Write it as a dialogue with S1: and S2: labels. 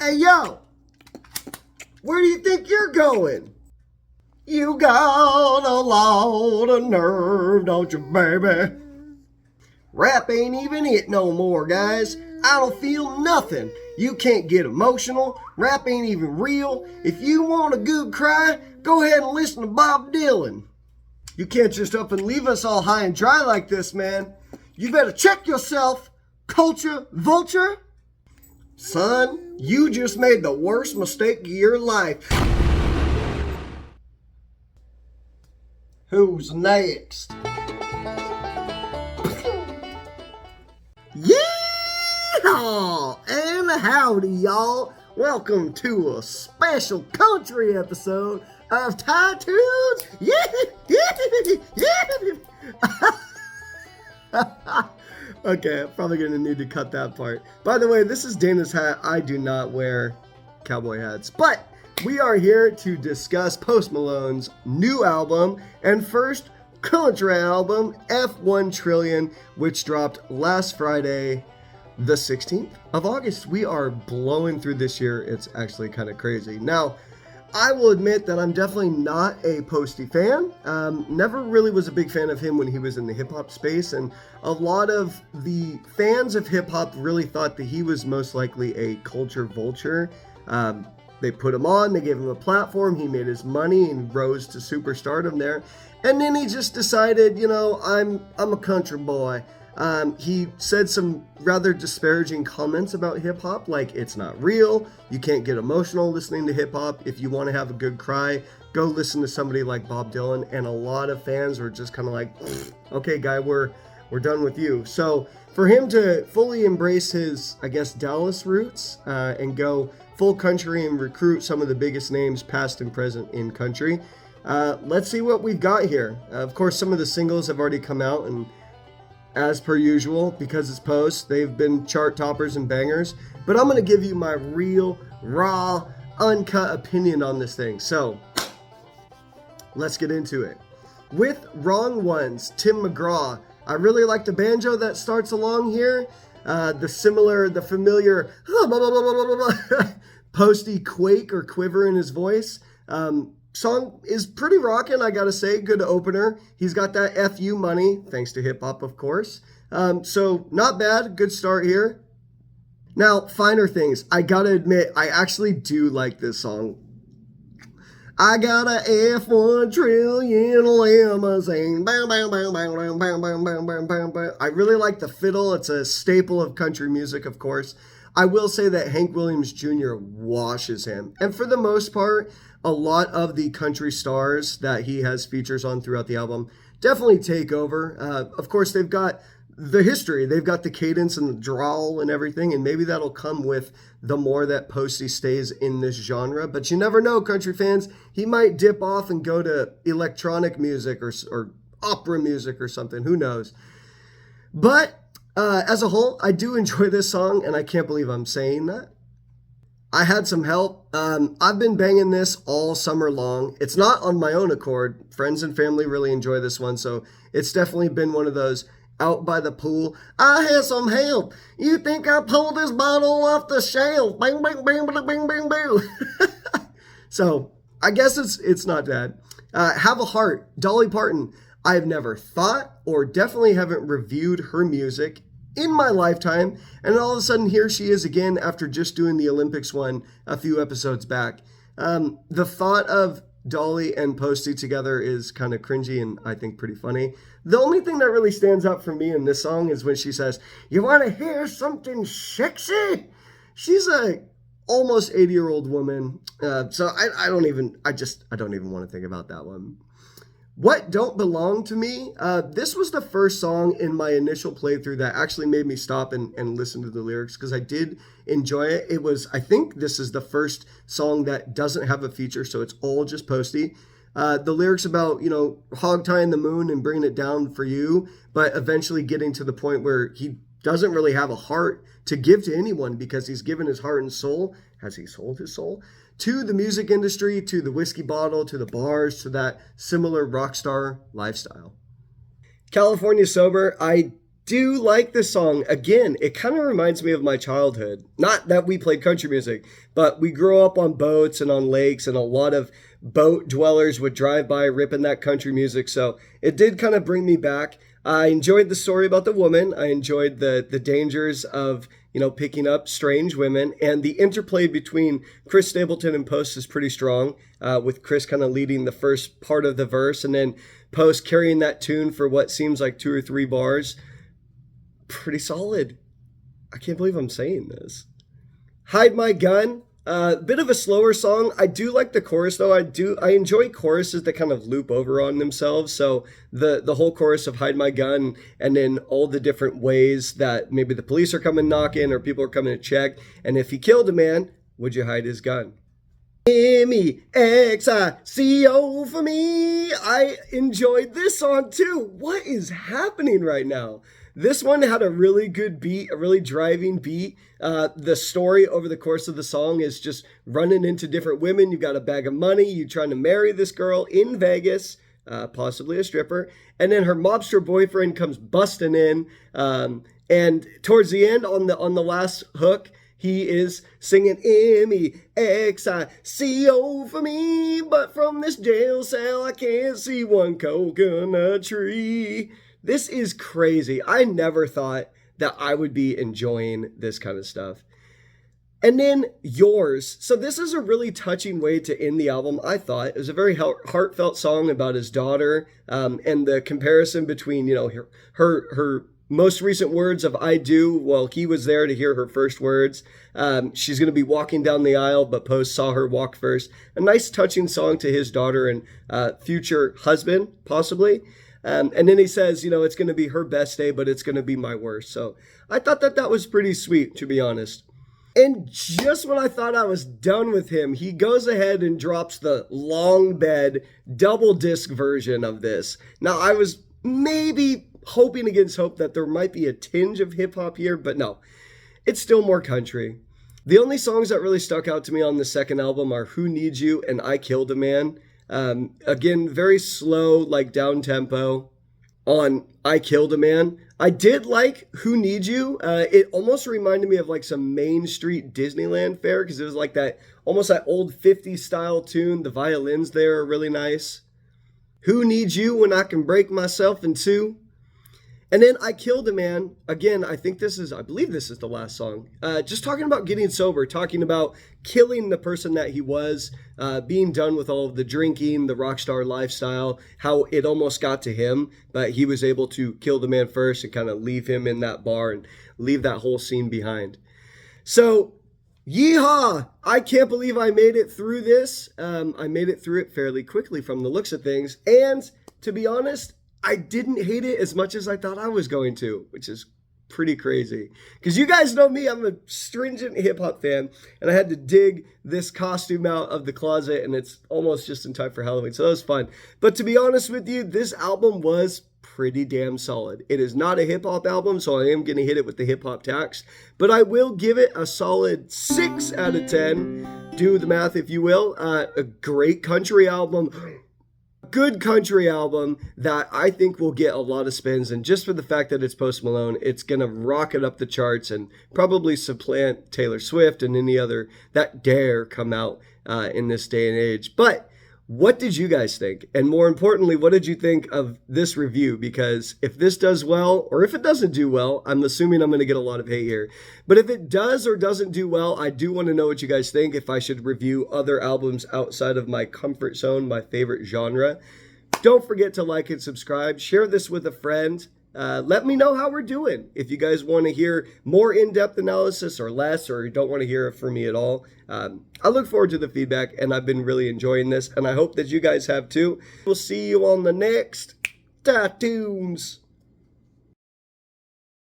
S1: Hey, yo, where do you think you're going? You got a lot of nerve, don't you, baby? Rap ain't even it no more, guys. I don't feel nothing. You can't get emotional. Rap ain't even real. If you want a good cry, go ahead and listen to Bob Dylan. You can't just up and leave us all high and dry like this, man. You better check yourself, culture vulture. Son, you just made the worst mistake of your life. Who's next? YeeeeHaw! And howdy, y'all. Welcome to a special country episode of Tattoos. Okay, I'm probably going to need to cut that part. By the way, this is Dana's hat. I do not wear cowboy hats. But we are here to discuss Post Malone's new album and first country album, F1 Trillion, which dropped last Friday, the 16th of August. We are blowing through this year. It's actually kind of crazy. Now, I will admit that I'm definitely not a Posty fan. Never really was a big fan of him when he was in the hip-hop space, and a lot of the fans of hip-hop really thought that he was most likely a culture vulture. They put him on, they gave him a platform, he made his money and rose to superstardom there, and then he just decided, you know, I'm a country boy. He said some rather disparaging comments about hip-hop, like it's not real, you can't get emotional listening to hip-hop. If you want to have a good cry, go listen to somebody like Bob Dylan. And a lot of fans were just kind of like, okay, guy, we're done with you. So for him to fully embrace his, I guess, Dallas roots and go full country and recruit some of the biggest names past and present in country, let's see what we've got here. Of course, some of the singles have already come out, and as per usual, because it's Post, they've been chart toppers and bangers. But I'm going to give you my real, raw, uncut opinion on this thing. So, let's get into it. With Wrong Ones, Tim McGraw. I really like the banjo that starts along here. The familiar Posty quake or quiver in his voice. Song is pretty rockin', I gotta say. Good opener. He's got that FU money, thanks to hip-hop, of course. So, not bad. Good start here. Now, finer things. I gotta admit, I actually do like this song. I got a F1 trillion limousine. Bam, bam, bam, bam, bam, bam, bam, bam, bam, bam, bam. I really like the fiddle. It's a staple of country music, of course. I will say that Hank Williams Jr. washes him. And for the most part, a lot of the country stars that he has features on throughout the album definitely take over. Of course, they've got the history. They've got the cadence and the drawl and everything, and maybe that'll come with the more that Posty stays in this genre. But you never know, country fans. He might dip off and go to electronic music or opera music or something. Who knows? But as a whole, I do enjoy this song, and I can't believe I'm saying that. I had some help. I've been banging this all summer long. It's not on my own accord. Friends and family really enjoy this one, so it's definitely been one of those out by the pool. I had some help. You think I pulled this bottle off the shelf? Bang, bang, bang, bang, bang, bang, bang. So I guess it's not bad. Have a Heart, Dolly Parton. I've never thought or definitely haven't reviewed her music in my lifetime, and all of a sudden here she is again after just doing the Olympics one a few episodes back. The thought of Dolly and Posty together is kind of cringy and I think pretty funny. The only thing that really stands out for me in this song is when she says, "You want to hear something sexy?" She's a almost 80-year-old woman, so I don't even want to think about that one. What Don't Belong to Me? This was the first song in my initial playthrough that actually made me stop and listen to the lyrics, because I did enjoy it. I think this is the first song that doesn't have a feature, so it's all just Posty. The lyrics about, hog tying the moon and bringing it down for you, but eventually getting to the point where he doesn't really have a heart to give to anyone because he's given his heart and soul. Has he sold his soul? To the music industry, to the whiskey bottle, to the bars, to that similar rock star lifestyle. California Sober, I do like this song. Again, it kind of reminds me of my childhood. Not that we played country music, but we grew up on boats and on lakes, and a lot of boat dwellers would drive by ripping that country music. So it did kind of bring me back. I enjoyed the story about the woman. I enjoyed the dangers of, picking up strange women. And the interplay between Chris Stapleton and Post is pretty strong, with Chris kind of leading the first part of the verse and then Post carrying that tune for what seems like 2 or 3 bars. Pretty solid. I can't believe I'm saying this. Hide My Gun. Bit of a slower song. I do like the chorus though. I enjoy choruses that kind of loop over on themselves. So the whole chorus of Hide My Gun, and then all the different ways that maybe the police are coming knocking or people are coming to check. And if he killed a man, would you hide his gun? MEXICO for me. I enjoyed this song too. What is happening right now? This one had a really good beat, a really driving beat. The story over the course of the song is just running into different women. You got a bag of money. You're trying to marry this girl in Vegas, possibly a stripper. And then her mobster boyfriend comes busting in. And towards the end, on the last hook, he is singing MEXICO for me. But from this jail cell, I can't see one coconut tree. This is crazy. I never thought that I would be enjoying this kind of stuff. And then Yours. So this is a really touching way to end the album, I thought. It was a very heartfelt song about his daughter, and the comparison between, her most recent words of I do, well, he was there to hear her first words. She's going to be walking down the aisle, but Post saw her walk first. A nice touching song to his daughter and future husband, possibly. And then he says, it's going to be her best day, but it's going to be my worst. So I thought that was pretty sweet, to be honest. And just when I thought I was done with him, he goes ahead and drops the Longbed double disc version of this. Now, I was maybe hoping against hope that there might be a tinge of hip hop here, but no, it's still more country. The only songs that really stuck out to me on the second album are Who Needs You and I Killed a Man. Again, very slow, like down tempo on I Killed a Man. I did like Who Needs You. It almost reminded me of like some Main Street Disneyland fare, because it was like that, almost that old 50s style tune. The violins there are really nice. Who Needs You when I can break myself in two? And then I Killed a Man. Again, I believe this is the last song. Just talking about getting sober, talking about killing the person that he was, being done with all of the drinking, the rock star lifestyle, how it almost got to him, but he was able to kill the man first and kind of leave him in that bar and leave that whole scene behind. So, YeeeHaw! I can't believe I made it through this. I made it through it fairly quickly from the looks of things. And to be honest, I didn't hate it as much as I thought I was going to, which is pretty crazy. Because you guys know me, I'm a stringent hip-hop fan, and I had to dig this costume out of the closet, and it's almost just in time for Halloween, so that was fun. But to be honest with you, this album was pretty damn solid. It is not a hip-hop album, so I am going to hit it with the hip-hop tax, but I will give it a solid 6 out of 10. Do the math, if you will. A great country album. Good country album that I think will get a lot of spins, and just for the fact that it's Post Malone, it's gonna rocket up the charts and probably supplant Taylor Swift and any other that dare come out in this day and age. But what did you guys think? And more importantly, what did you think of this review? Because if this does well, or if it doesn't do well, I'm assuming I'm going to get a lot of hate here. But if it does or doesn't do well, I do want to know what you guys think, if I should review other albums outside of my comfort zone, my favorite genre. Don't forget to like and subscribe. Share this with a friend. Let me know how we're doing. If you guys want to hear more in-depth analysis or less, or you don't want to hear it from me at all, I look forward to the feedback, and I've been really enjoying this, and I hope that you guys have too. We'll see you on the next Tattoos.